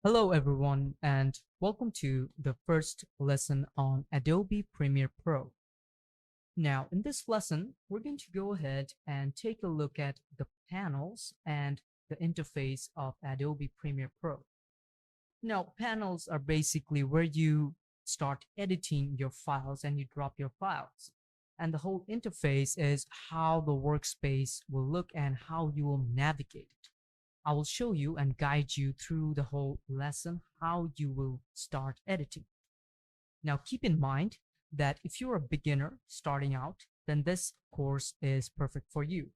Hello everyone and welcome to the first lesson on Adobe Premiere Pro. Now in this lesson, we're going to go ahead and take a look at the panels and the interface of Adobe Premiere Pro. Now panels are basically where you start editing your files and you drop your files. And the whole interface is how the workspace will look and how you will navigate it. I will show you and guide you through the whole lesson how you will start editing. Now keep in mind that if you're a beginner starting out, then this course is perfect for you.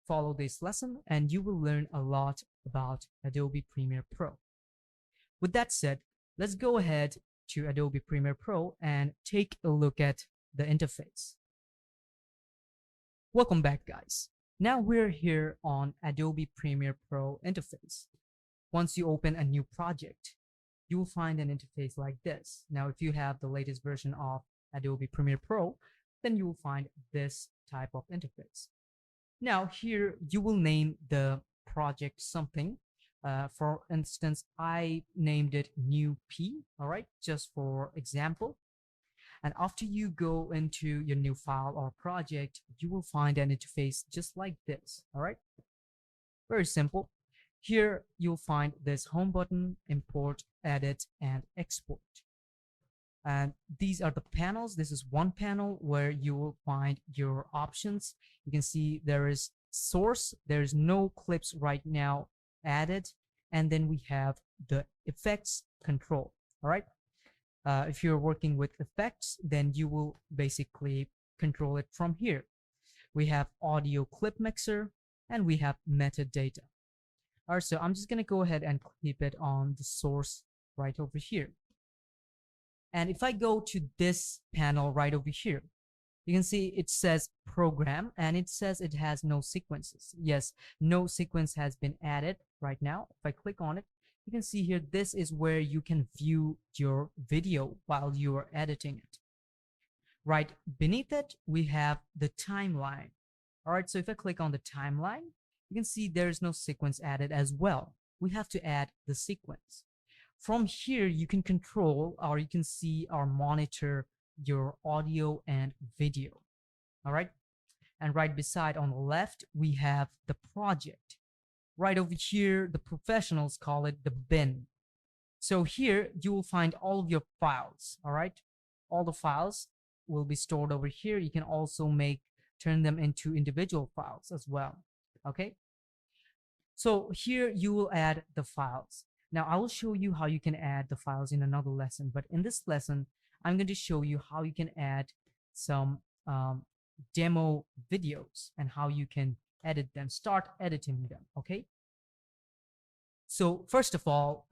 Follow this lesson and you will learn a lot about Adobe Premiere Pro. With that said, let's go ahead to Adobe Premiere Pro and take a look at the interface. Welcome back, guys. Now we're here on Adobe Premiere Pro interface. Once you open a new project, you will find an interface like this. Now, if you have the latest version of Adobe Premiere Pro, then you will find this type of interface. Now here you will name the project something. For instance, I named it new P, all right, just for example. And after you go into your new file or project, you will find an interface just like this. All right. Very simple. Here you'll find this home button, import, edit, and export. And these are the panels. This is one panel where you will find your options. You can see there is source. There's no clips right now added. And then we have the effects control. All right. If you're working with effects, then you will basically control it from here. We have audio clip mixer and we have metadata. All right, so I'm just going to go ahead and keep it on the source right over here. And if I go to this panel right over here, you can see it says program and it says it has no sequences. Yes, no sequence has been added right now. If I click on it, you can see here, this is where you can view your video while you are editing it. Right beneath it, we have the timeline. All right, so if I click on the timeline, you can see there's no sequence added as well. We have to add the sequence. From here, you can control or you can see or monitor your audio and video. All right, and right beside on the left, we have the project. Right over here, the professionals call it the bin. So here you will find all of your files. All right, all the files will be stored over here. You can also turn them into individual files as well. Okay, so here you will add the files. Now I will show you how you can add the files in another lesson, but in this lesson I'm going to show you how you can add some demo videos and how you can edit them, start editing them. Okay, so first of all,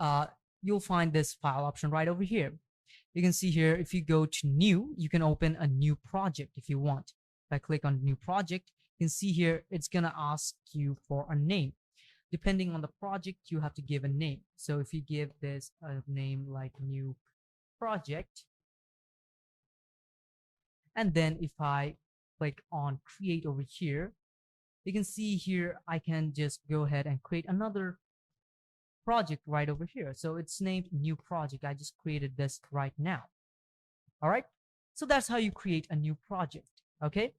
you'll find this file option right over here. You can see here, if you go to new, you can open a new project if you want. If I click on new project, you can see here it's gonna ask you for a name. Depending on the project, you have to give a name. So if you give this a name like new project, and then if I click on create over here, you can see here I can just go ahead and create another project right over here. So it's named new project. I just created this right now. All right, so that's how you create a new project. Okay,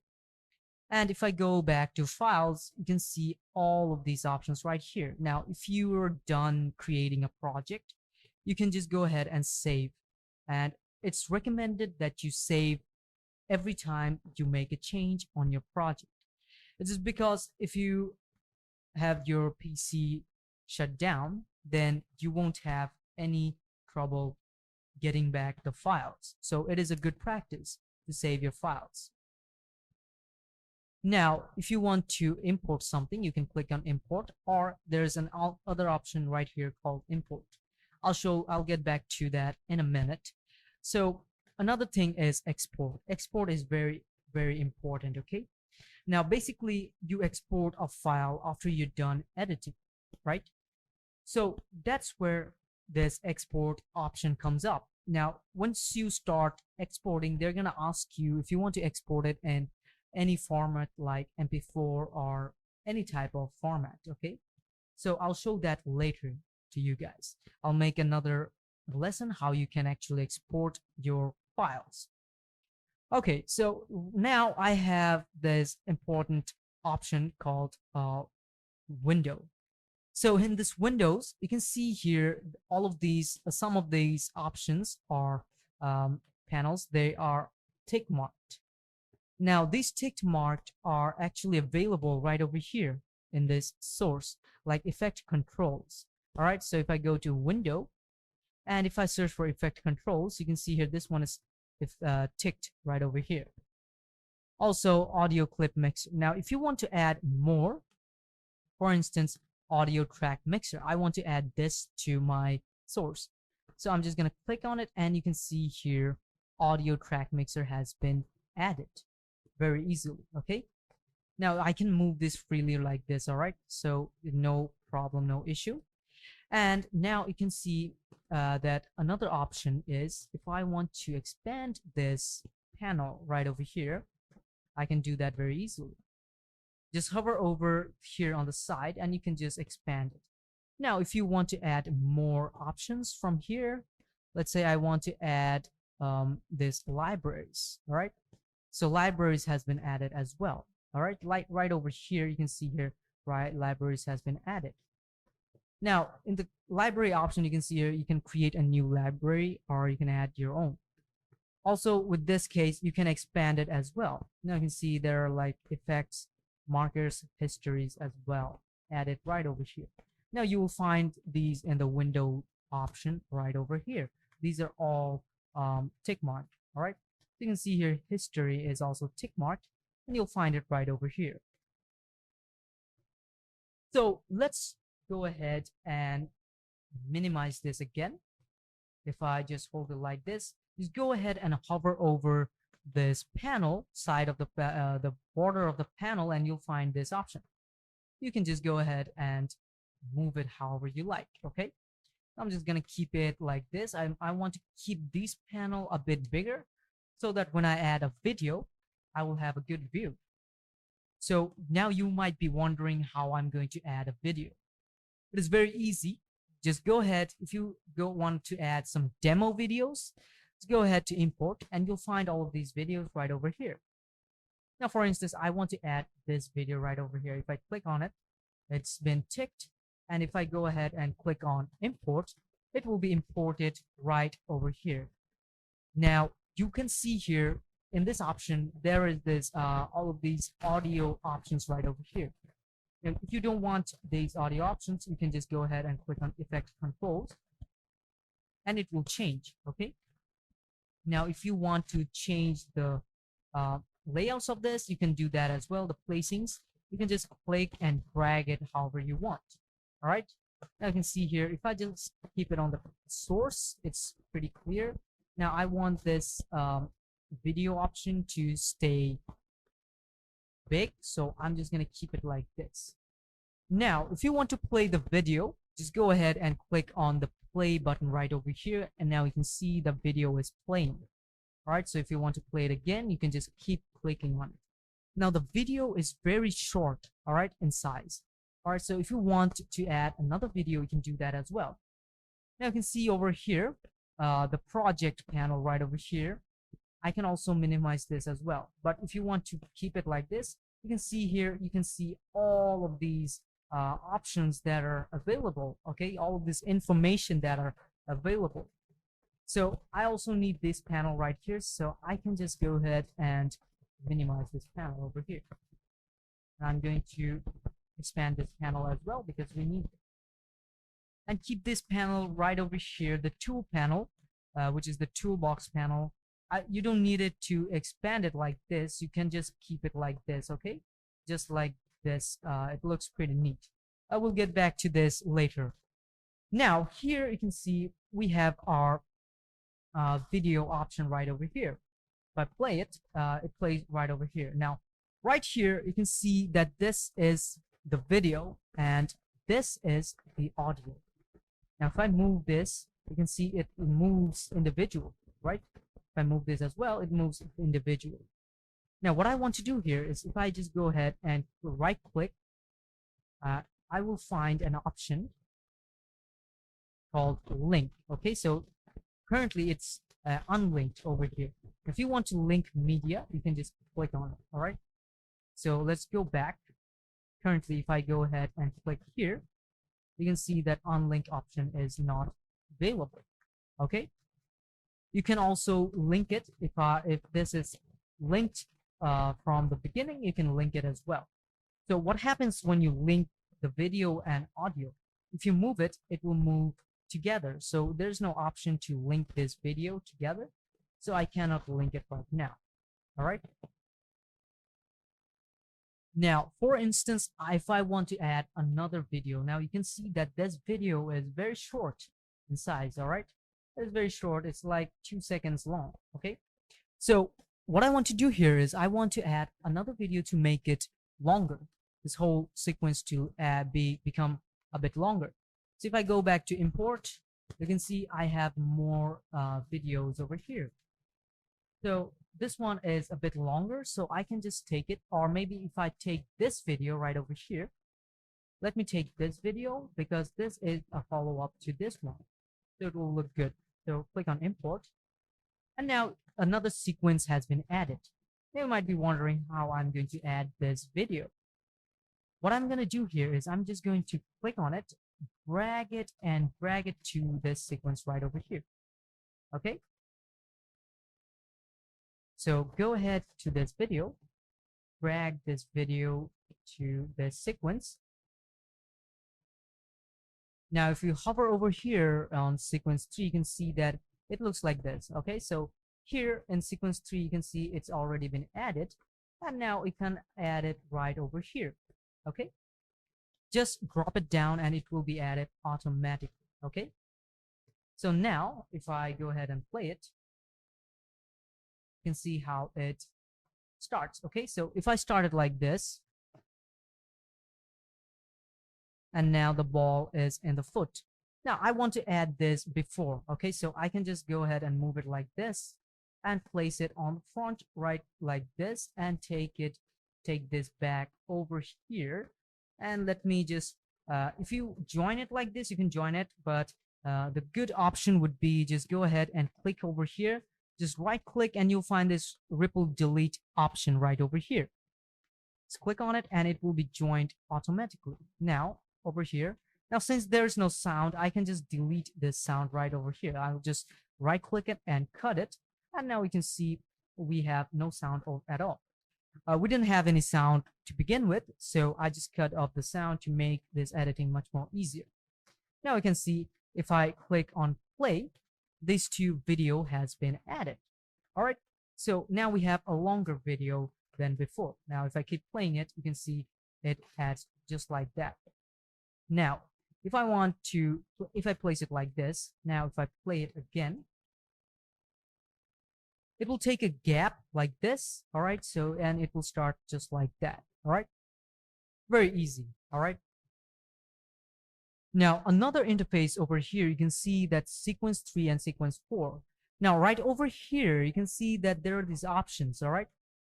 and if I go back to files, you can see all of these options right here. Now if you are done creating a project, you can just go ahead and save, and it's recommended that you save every time you make a change on your project. This is because if you have your PC shut down, then you won't have any trouble getting back the files. So it is a good practice to save your files. Now, if you want to import something, you can click on import, or there's an other option right here called import. I'll get back to that in a minute. So another thing is export. Export is very, very important. Okay. Now, basically, you export a file after you're done editing, right? So that's where this export option comes up. Now, once you start exporting, they're going to ask you if you want to export it in any format like MP4 or any type of format. Okay, so I'll show that later. to you guys. I'll make another lesson how you can actually export your files. Okay, so now I have this important option called window. So in this windows, you can see here all of these, some of these options are panels. They are tick marked. Now these tick marked are actually available right over here in this source, like effect controls. All right, so if I go to window and if I search for effect controls, you can see here this one is ticked right over here. Also audio clip mixer. Now if you want to add more, for instance, audio track mixer, I want to add this to my source. So I'm just going to click on it and you can see here audio track mixer has been added very easily. Okay, now I can move this freely like this. All right, so no problem, no issue. And now you can see that another option is if I want to expand this panel right over here, I can do that very easily. Just hover over here on the side and you can just expand it. Now if you want to add more options from here, let's say I want to add this libraries. All right, so libraries has been added as well. All right, like right over here you can see here, right, libraries has been added. Now in the library option you can see here you can create a new library or you can add your own. Also with this case you can expand it as well. Now you can see there are like effects, markers, histories as well added right over here. Now you will find these in the window option right over here. These are all tick marked. All right, you can see here history is also tick marked and you'll find it right over here. So let's go ahead and minimize this again. If I just hold it like this, just go ahead and hover over this panel side of the border of the panel and you'll find this option. You can just go ahead and move it however you like. Okay, I'm just gonna keep it like this. I want to keep this panel a bit bigger so that when I add a video I will have a good view. So now you might be wondering how I'm going to add a video. It is very easy. Just go ahead, if you want to add some demo videos, just go ahead to import and you'll find all of these videos right over here. Now for instance, I want to add this video right over here. If I click on it, it's been ticked, and if I go ahead and click on import, it will be imported right over here. Now you can see here in this option there is this all of these audio options right over here. Now, if you don't want these audio options, you can just go ahead and click on effect controls and it will change. Okay, now if you want to change the layouts of this, you can do that as well. The placings, you can just click and drag it however you want. All right, now you can see here if I just keep it on the source, it's pretty clear. Now I want this video option to stay big, so I'm just going to keep it like this. Now if you want to play the video, just go ahead and click on the play button right over here and now you can see the video is playing. All right, so if you want to play it again, you can just keep clicking on it. Now the video is very short, all right, in size. All right, so if you want to add another video, you can do that as well. Now you can see over here the project panel right over here. I can also minimize this as well, but if you want to keep it like this, you can see here, you can see all of these options that are available. Okay, all of this information that are available. So I also need this panel right here, so I can just go ahead and minimize this panel over here. And I'm going to expand this panel as well because we need it. And keep this panel right over here, the tool panel, which is the toolbox panel. You don't need it to expand it like this. You can just keep it like this. Okay, just like this. It looks pretty neat. I will get back to this later. Now here you can see we have our video option right over here. If I play it, it plays right over here. Now right here you can see that this is the video and this is the audio. Now if I move this, you can see it moves individually, right? If I move this as well, it moves individually. Now what I want to do here is if I just go ahead and right click, I will find an option called link. Okay, so currently it's unlinked over here. If you want to link media, you can just click on it. All right, so let's go back. Currently, if I go ahead and click here, you can see that unlink option is not available. Okay, you can also link it. If this is linked from the beginning, you can link it as well. So what happens when you link the video and audio? If you move it, it will move together. So there's no option to link this video together. So I cannot link it right now. All right. Now, for instance, if I want to add another video, now you can see that this video is very short in size. All right. It's very short. It's like 2 seconds long. Okay. So what I want to do here is I want to add another video to make it longer. This whole sequence to become a bit longer. So if I go back to import, you can see I have more videos over here. So this one is a bit longer, so I can just take it. Or maybe if I take this video right over here, let me take this video because this is a follow-up to this one. So it will look good. So click on import. And now another sequence has been added. You might be wondering how I'm going to add this video. What I'm going to do here is I'm just going to click on it, drag it, and drag it to this sequence right over here. Okay. So go ahead to this video, drag this video to this sequence. Now, if you hover over here on sequence 3, you can see that it looks like this. Okay, so here in sequence 3, you can see it's already been added. And now we can add it right over here. Okay, just drop it down and it will be added automatically. Okay, so now if I go ahead and play it, you can see how it starts. Okay, so if I start it like this, and now the ball is in the foot. Now I want to add this before. Okay, so I can just go ahead and move it like this and place it on the front right like this and take this back over here. And let me just if you join it like this, you can join it, but the good option would be just go ahead and click over here, just right click, and you'll find this ripple delete option right over here. Just click on it and it will be joined automatically. Now over here, now since there's no sound, I can just delete this sound right over here. I'll just right click it and cut it, and now we can see we have no sound at all. We didn't have any sound to begin with, so I just cut off the sound to make this editing much more easier. Now we can see if I click on play, this two video has been added. All right, so now we have a longer video than before. Now if I keep playing it, you can see it adds just like that. Now if I place it like this, now if I play it again, it will take a gap like this. All right, so and it will start just like that. All right, very easy. All right, now another interface over here, you can see that sequence 3 and sequence 4. Now right over here, you can see that there are these options. All right,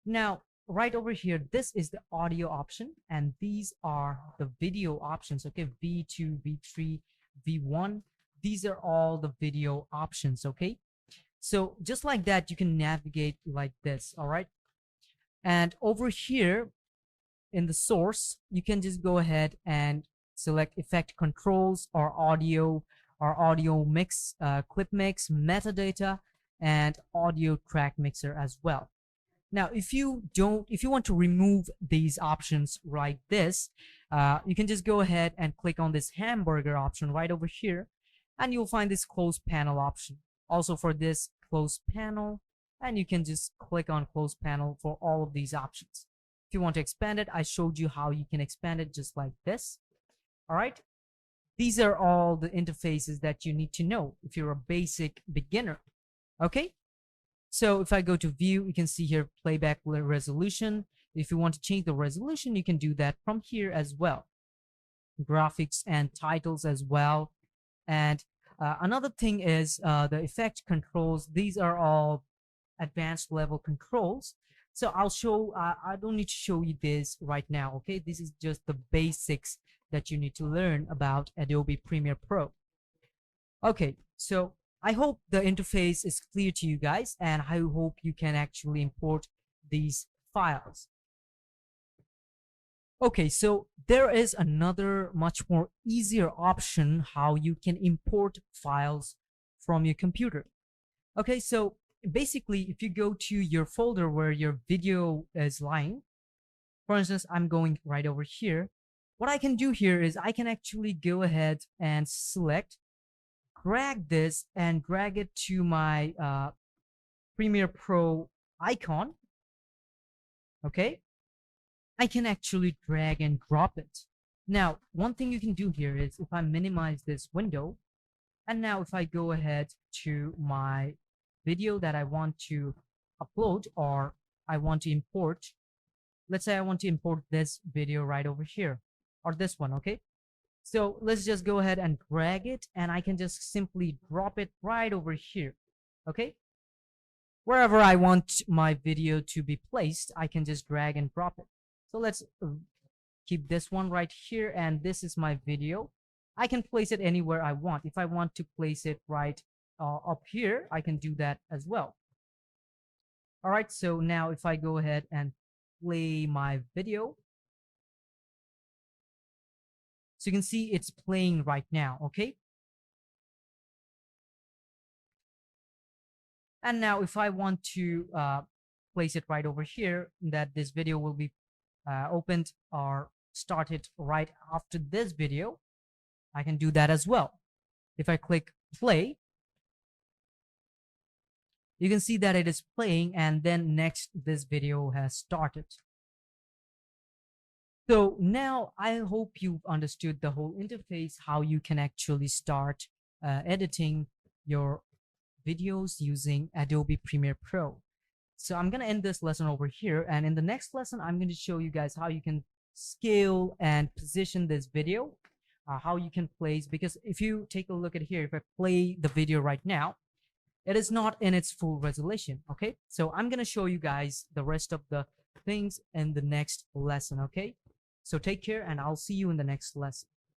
now right over here, this is the audio option and these are the video options. Okay, V2, V3, V1, these are all the video options. Okay, so just like that, you can navigate like this. All right, and over here in the source, you can just go ahead and select effect controls or audio mix, clip mix, metadata, and audio track mixer as well. Now if you want to remove these options like this, you can just go ahead and click on this hamburger option right over here, and you'll find this close panel option also for this close panel, and you can just click on close panel for all of these options. If you want to expand it, I showed you how you can expand it just like this. All right, these are all the interfaces that you need to know if you're a basic beginner. Okay, so if I go to view, you can see here playback resolution. If you want to change the resolution, you can do that from here as well. Graphics and titles as well. And another thing is the effect controls. These are all advanced level controls. So I don't need to show you this right now. Okay, this is just the basics that you need to learn about Adobe Premiere Pro. Okay, so I hope the interface is clear to you guys, and I hope you can actually import these files. Okay, so there is another much more easier option how you can import files from your computer. Okay, so basically, if you go to your folder where your video is lying, for instance, I'm going right over here. What I can do here is I can actually go ahead and select, drag this, and drag it to my Premiere Pro icon. Okay, I can actually drag and drop it. Now, one thing you can do here is if I minimize this window, and now if I go ahead to my video that I want to upload or I want to import, let's say I want to import this video right over here or this one, okay? So let's just go ahead and drag it, and I can just simply drop it right over here, okay? Wherever I want my video to be placed, I can just drag and drop it. So let's keep this one right here, and this is my video. I can place it anywhere I want. If I want to place it right up here, I can do that as well. All right, so now if I go ahead and play my video, so you can see it's playing right now, okay? And now if I want to place it right over here, that this video will be opened or started right after this video, I can do that as well. If I click play, you can see that it is playing, and then next this video has started. So now I hope you've understood the whole interface, how you can actually start editing your videos using Adobe Premiere Pro. So I'm going to end this lesson over here, and in the next lesson I'm going to show you guys how you can scale and position this video, how you can place, because if you take a look at here, if I play the video right now, it is not in its full resolution. Okay, so I'm going to show you guys the rest of the things in the next lesson. Okay, so take care, and I'll see you in the next lesson.